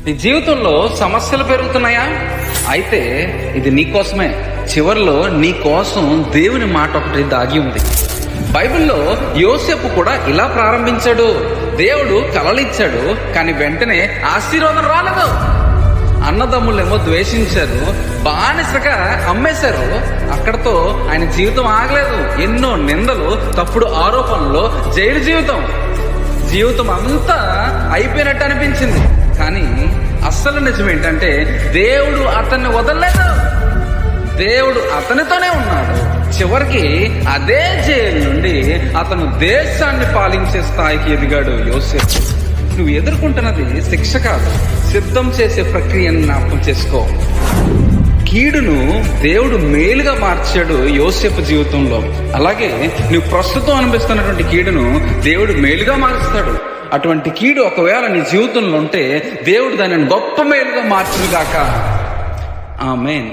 నీ జీవితంలో సమస్యలు పెరుగుతున్నాయా? అయితే ఇది నీకోసమే. చివరిలో నీ కోసం దేవుని మాట ఒకటి దాగి ఉంది. బైబిల్లో యోసేపు కూడా ఇలా ప్రారంభించాడు. దేవుడు కలలిచ్చాడు, కానీ వెంటనే ఆశీర్వాదం రాలేదు. అన్నదమ్ములేమో ద్వేషించారు, బానిసగా అమ్మేశారు. అక్కడతో ఆయన జీవితం ఆగలేదు. ఎన్నో నిందలు, తప్పుడు ఆరోపణలు, జైలు జీవితం అంతా అయిపోయినట్టు అనిపించింది. కానీ అస్సలు నిజం ఏంటంటే దేవుడు అతన్ని వదలలేదు. దేవుడు అతనితోనే ఉన్నాడు. చివరికి అదే జైలు నుండి అతను దేశాన్ని పాలించే స్థాయికి ఎదిగాడు యోసేపు. నువ్వు ఎదుర్కొంటున్నది శిక్ష కాదు, సిద్ధం చేసే ప్రక్రియను జ్ఞాపకం చేసుకో. కీడును దేవుడు మేలుగా మార్చాడు యోసేపు జీవితంలో. అలాగే నువ్వు ప్రస్తుతం అనిపిస్తున్నటువంటి కీడును దేవుడు మేలుగా మారుస్తాడు. అటువంటి కీడు ఒకవేళ నీ జీవితంలో ఉంటే దేవుడు దానిని గొప్ప మేలుగా మార్చుగాక. ఆమేన్.